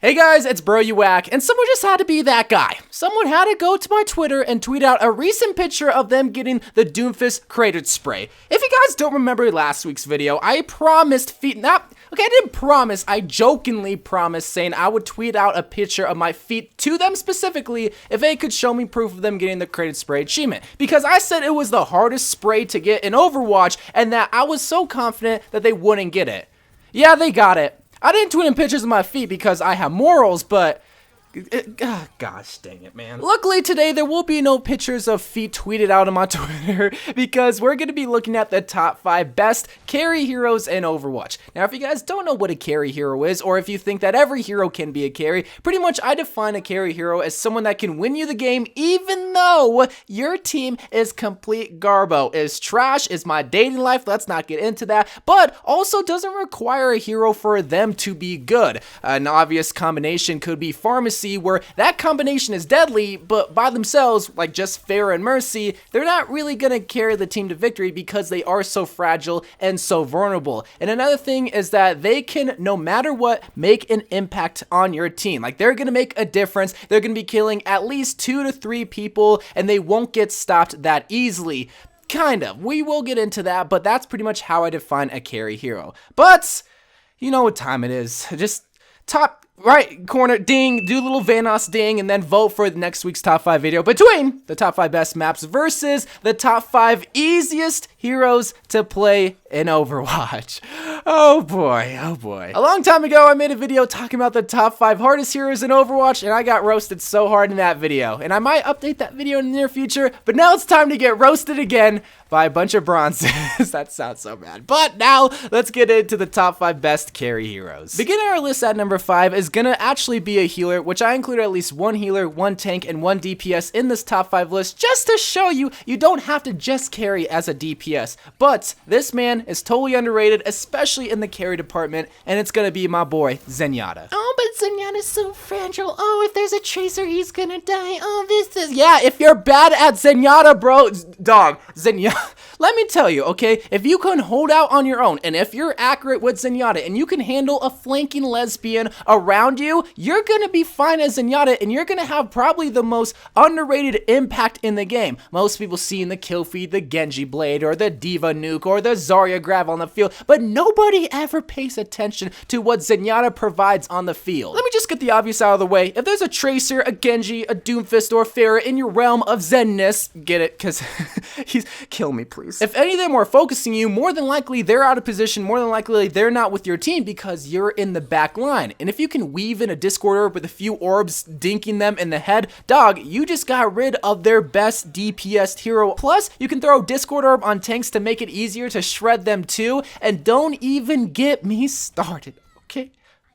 Hey guys, it's Bro You Whack, and someone just had to be that guy. Someone had to go to my Twitter and tweet out a recent picture of them getting the Doomfist Cratered Spray. If you guys don't remember last week's video, I promised I didn't promise, I jokingly promised saying I would tweet out a picture of my feet to them specifically if they could show me proof of them getting the Cratered Spray achievement. Because I said it was the hardest spray to get in Overwatch, and that I was so confident that they wouldn't get it. Yeah, they got it. I didn't tweet in pictures of my feet because I have morals, but gosh dang it, man. Luckily today there will be no pictures of feet tweeted out on my Twitter because we're going to be looking at the top 5 best carry heroes in Overwatch. Now if you guys don't know what a carry hero is, or if you think that every hero can be a carry, pretty much I define a carry hero as someone that can win you the game even though your team is complete garbo, is trash, is my dating life, let's not get into that, but also doesn't require a hero for them to be good. An obvious combination could be Pharmacy, where that combination is deadly, but by themselves, like just Pharah and Mercy, they're not really gonna carry the team to victory because they are so fragile and so vulnerable. And another thing is that they can, no matter what, make an impact on your team. Like they're gonna make a difference, they're gonna be killing at least 2 to 3 people, and they won't get stopped that easily. Kind of. We will get into that, but that's pretty much how I define a carry hero. But, you know what time it is. Just top right corner ding, do a little Vanoss ding, and then vote for the next week's top 5 video between the top 5 best maps versus the top 5 easiest heroes to play in Overwatch. Oh boy, oh boy. A long time ago, I made a video talking about the top 5 hardest heroes in Overwatch, and I got roasted so hard in that video. And I might update that video in the near future, but now it's time to get roasted again by a bunch of bronzes. That sounds so bad. But now, let's get into the top 5 best carry heroes. Beginning our list at number 5 is gonna actually be a healer, which I included at least 1 healer, 1 tank, and 1 DPS in this top 5 list, just to show you, you don't have to just carry as a DPS. But this man is totally underrated, especially in the carry department, and it's gonna be my boy, Zenyatta. Oh, but Zenyatta's so fragile. Oh, if there's a tracer, he's gonna die. Oh, this is... Yeah, if you're bad at Zenyatta, bro, dog, Zenyatta... Let me tell you, okay, if you can hold out on your own, and if you're accurate with Zenyatta, and you can handle a flanking lesbian around you, you're gonna be fine as Zenyatta, and you're gonna have probably the most underrated impact in the game. Most people see the kill feed, the Genji blade, or the Diva nuke, or the Zarya grab on the field, but nobody ever pays attention to what Zenyatta provides on the field. Let me just get the obvious out of the way. If there's a Tracer, a Genji, a Doomfist, or Pharah in your realm of Zenness, get it, because he's... Kill me, please. If any of them are focusing you, more than likely they're out of position, more than likely they're not with your team because you're in the back line. And if you can weave in a Discord orb with a few orbs dinking them in the head, dog, you just got rid of their best DPS hero. Plus, you can throw Discord orb on tanks to make it easier to shred them too. And don't even get me started, okay?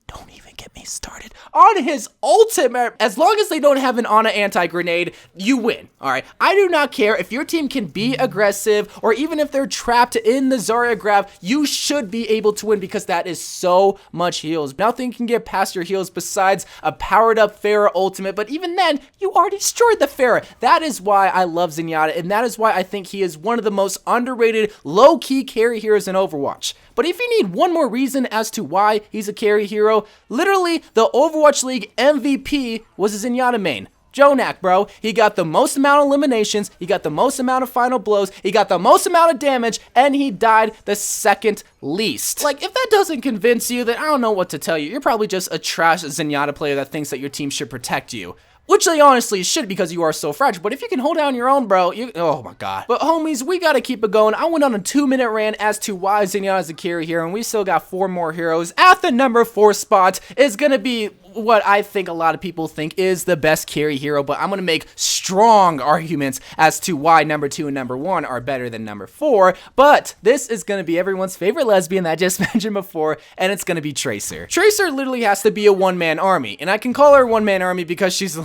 Don't even get me started on his ultimate. As long as they don't have an Ana anti-grenade, you win. All right, I do not care if your team can be aggressive or even if they're trapped in the Zarya grab, you should be able to win because that is so much heals. Nothing can get past your heals besides a powered up Pharah ultimate, but even then, you already destroyed the Pharah. That is why I love Zenyatta, and that is why I think he is one of the most underrated low-key carry heroes in Overwatch. But if you need one more reason as to why he's a carry hero, literally, the Overwatch League MVP was a Zenyatta main. Jonak, bro. He got the most amount of eliminations, he got the most amount of final blows, he got the most amount of damage, and he died the second least. Like, if that doesn't convince you, then I don't know what to tell you. You're probably just a trash Zenyatta player that thinks that your team should protect you. Which they honestly should because you are so fragile. But if you can hold down your own, bro, oh my god. But homies, we gotta keep it going. I went on a 2-minute rant as to why Zenyatta is a carry hero, and we still got 4 more heroes. At the number 4 spot is gonna be what I think a lot of people think is the best carry hero, but I'm gonna make strong arguments as to why number 2 and number 1 are better than number 4. But this is gonna be everyone's favorite lesbian that I just mentioned before, and it's gonna be Tracer. Tracer literally has to be a one-man army, and I can call her a one-man army because she's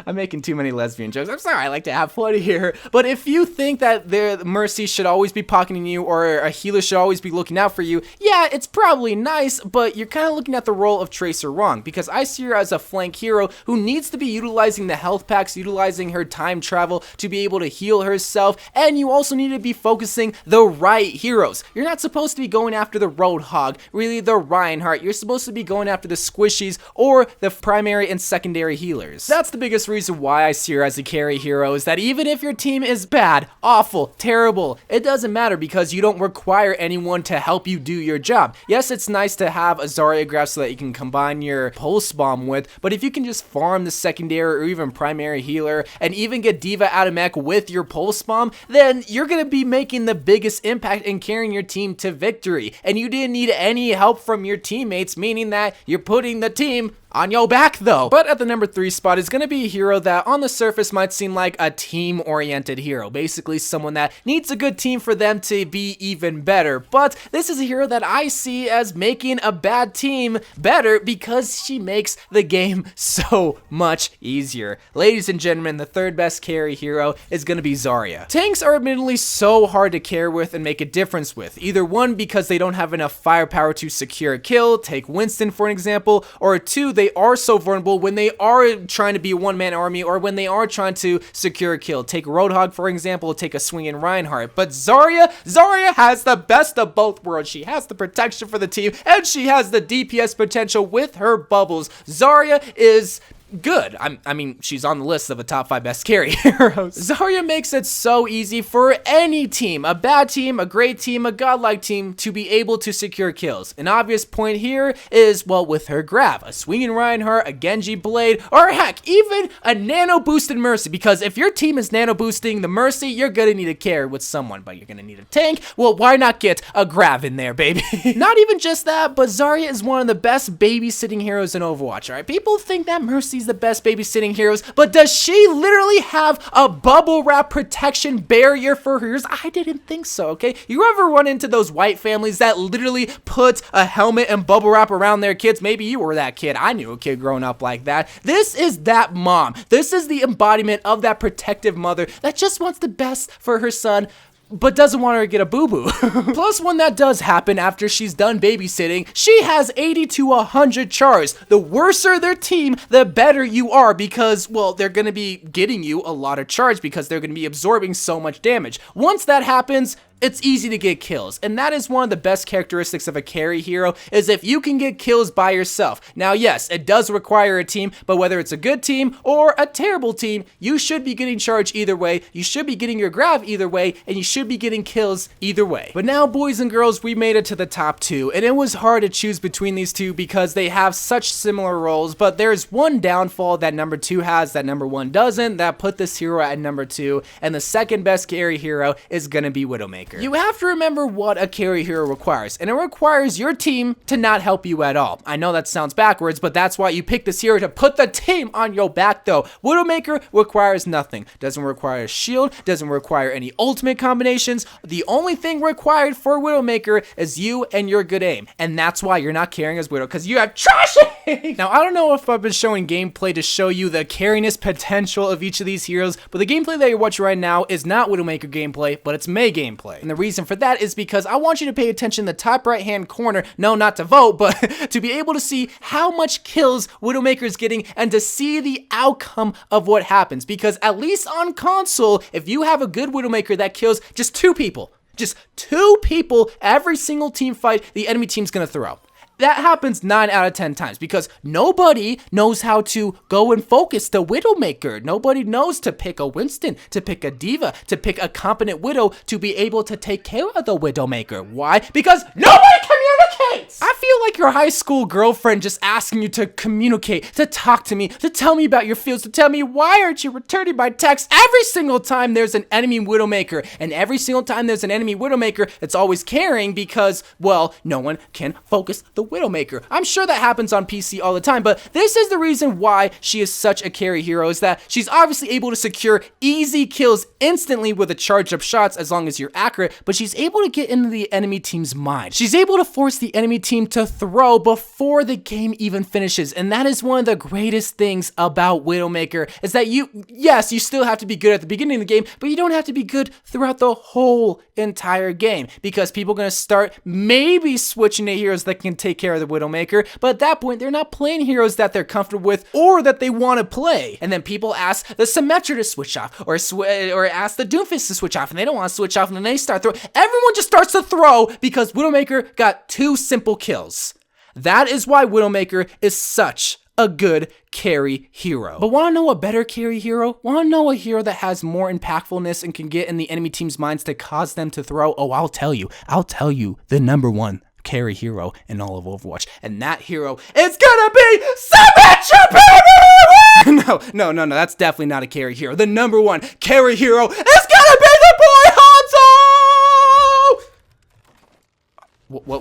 I'm making too many lesbian jokes. I'm sorry, I like to have fun here. But if you think that their Mercy should always be pocketing you or a healer should always be looking out for you, yeah, it's probably nice, but you're kind of looking at the role of Tracer wrong, because I see her as a flank hero who needs to be utilizing the health packs, utilizing her time travel to be able to heal herself, and you also need to be focusing the right heroes. You're not supposed to be going after the Roadhog, really the Reinhardt. You're supposed to be going after the squishies or the primary and secondary healers. That's the biggest reason why I see her as a carry hero, is that even if your team is bad, awful, terrible, it doesn't matter because you don't require anyone to help you do your job. Yes, it's nice to have a Zarya graph so that you can combine your pulse bomb with, but if you can just farm the secondary or even primary healer and even get D.Va out of mech with your pulse bomb, then you're going to be making the biggest impact in carrying your team to victory. And you didn't need any help from your teammates, meaning that you're putting the team on your back though. But at the number 3 spot is going to be a hero that on the surface might seem like a team-oriented hero. Basically someone that needs a good team for them to be even better. But this is a hero that I see as making a bad team better because she makes the game so much easier. Ladies and gentlemen, the third best carry hero is going to be Zarya. Tanks are admittedly so hard to carry with and make a difference with. Either one, because they don't have enough firepower to secure a kill, take Winston for an example, or two, they are so vulnerable when they are trying to be a one-man army or when they are trying to secure a kill. Take Roadhog for example, take a swinging Reinhardt. But Zarya has the best of both worlds. She has the protection for the team and she has the DPS potential with her bubbles. Zarya is good. I mean, she's on the list of the top 5 best carry heroes. Zarya makes it so easy for any team, a bad team, a great team, a godlike team, to be able to secure kills. An obvious point here is, well, with her grab, a swinging Reinhardt, a Genji Blade, or heck, even a nano boosted Mercy, because if your team is nano boosting the Mercy, you're gonna need a carry with someone, but you're gonna need a tank. Well, why not get a grab in there, baby? Not even just that, but Zarya is one of the best babysitting heroes in Overwatch, alright? People think that Mercy's the best babysitting heroes, but does she literally have a bubble wrap protection barrier for hers? I didn't think so, okay? You ever run into those white families that literally put a helmet and bubble wrap around their kids? Maybe you were that kid. I knew a kid growing up like that. This is that mom. This is the embodiment of that protective mother that just wants the best for her son, but doesn't want her to get a boo-boo. Plus, when that does happen after she's done babysitting, she has 80 to 100 chars. The worser their team, the better you are, because, well, they're gonna be getting you a lot of charge because they're gonna be absorbing so much damage. Once that happens, it's easy to get kills, and that is one of the best characteristics of a carry hero, is if you can get kills by yourself. Now yes, it does require a team, but whether it's a good team or a terrible team, you should be getting charge either way, you should be getting your grab either way, and you should be getting kills either way. But now, boys and girls, we made it to the top 2, and it was hard to choose between these two because they have such similar roles, but there's one downfall that number 2 has that number 1 doesn't, that put this hero at number 2, and the second best carry hero is gonna be Widowmaker. You have to remember what a carry hero requires, and it requires your team to not help you at all. I know that sounds backwards, but that's why you pick this hero, to put the team on your back though. Widowmaker requires nothing. Doesn't require a shield, doesn't require any ultimate combinations. The only thing required for Widowmaker is you and your good aim, and that's why you're not carrying as Widow, because you have trash aim. Now, I don't know if I've been showing gameplay to show you the carriness potential of each of these heroes, but the gameplay that you're watching right now is not Widowmaker gameplay, but it's Mei gameplay. And the reason for that is because I want you to pay attention in the top right hand corner, no, not to vote, but to be able to see how much kills Widowmaker is getting and to see the outcome of what happens. Because at least on console, if you have a good Widowmaker that kills just 2 people, every single team fight, the enemy team's gonna throw. That happens 9 out of 10 times because nobody knows how to go and focus the Widowmaker. Nobody knows to pick a Winston, to pick a D.Va, to pick a competent Widow to be able to take care of the Widowmaker. Why? Because nobody communicates! I feel like your high school girlfriend just asking you to communicate, to talk to me, to tell me about your feels, to tell me why aren't you returning my text every single time there's an enemy Widowmaker. And every single time there's an enemy Widowmaker, it's always carrying because, well, no one can focus the Widowmaker. I'm sure that happens on PC all the time, but this is the reason why she is such a carry hero, is that she's obviously able to secure easy kills instantly with a charged up shots as long as you're accurate, but she's able to get into the enemy team's mind. She's able to force the enemy team to throw before the game even finishes. And that is one of the greatest things about Widowmaker, is that yes, you still have to be good at the beginning of the game, but you don't have to be good throughout the whole entire game, because people are going to start maybe switching to heroes that can take care of the Widowmaker, but at that point, they're not playing heroes that they're comfortable with or that they want to play. And then people ask the Symmetra to switch off, or ask the Doomfist to switch off, and they don't want to switch off, and then they start throwing. Everyone just starts to throw because Widowmaker got 2 simple kills. That is why Widowmaker is such a good carry hero. But want to know a better carry hero? Want to know a hero that has more impactfulness and can get in the enemy team's minds to cause them to throw? Oh, I'll tell you the #1 carry hero in all of Overwatch, and that hero is gonna be Zenyatta, baby! No, that's definitely not a carry hero. The #1 carry hero is gonna be the boy Hanzo!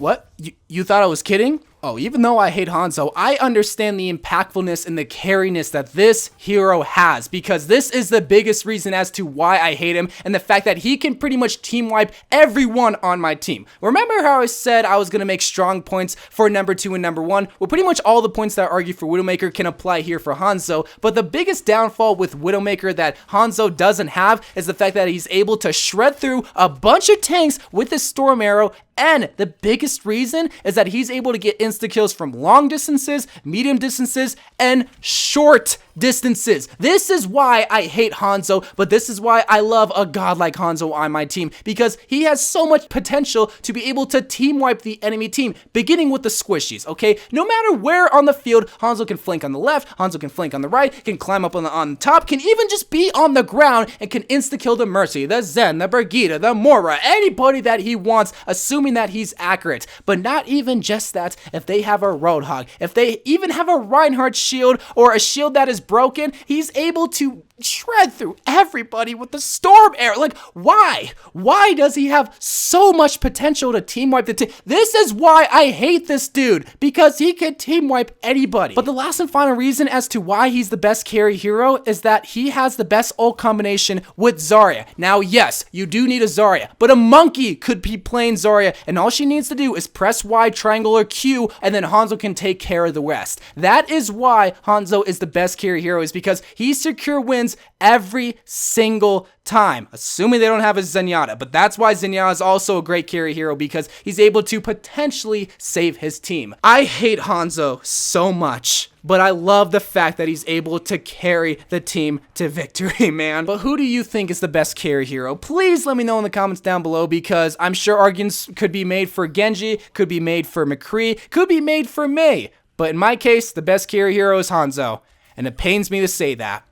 What? You thought I was kidding? Oh, even though I hate Hanzo, I understand the impactfulness and the carriness that this hero has, because this is the biggest reason as to why I hate him, and the fact that he can pretty much team wipe everyone on my team. Remember how I said I was going to make strong points for #2 and #1? Well, pretty much all the points that I argue for Widowmaker can apply here for Hanzo, but the biggest downfall with Widowmaker that Hanzo doesn't have is the fact that he's able to shred through a bunch of tanks with his Storm Arrow, and the biggest reason is that he's able to get insta-kills from long distances, medium distances, and short distances. This is why I hate Hanzo, but this is why I love a god like Hanzo on my team, because he has so much potential to be able to team wipe the enemy team, beginning with the squishies, okay? No matter where on the field, Hanzo can flank on the left, Hanzo can flank on the right, can climb up on top, can even just be on the ground, and can insta-kill the Mercy, the Zen, the Brigitte, the Moira, anybody that he wants, assuming that he's accurate. But not even just that, if they have a Roadhog, if they even have a Reinhardt shield, or a shield that is broken, he's able to shred through everybody with the Storm Arrow. Like, why? Why does he have so much potential to team wipe the team? This is why I hate this dude, because he can team wipe anybody. But the last and final reason as to why he's the best carry hero is that he has the best ult combination with Zarya. Now, yes, you do need a Zarya, but a monkey could be playing Zarya, and all she needs to do is press Y, triangle, or Q, and then Hanzo can take care of the rest. That is why Hanzo is the best carry hero, is because he secure wins every single time, assuming they don't have a Zenyatta. But that's why Zenyatta is also a great carry hero, because he's able to potentially save his team. I hate Hanzo so much, but I love the fact that he's able to carry the team to victory, man. But who do you think is the best carry hero? Please let me know in the comments down below, because I'm sure arguments could be made for Genji, could be made for McCree, could be made for Mei. But in my case, the best carry hero is Hanzo, and it pains me to say that.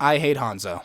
I hate Hanzo.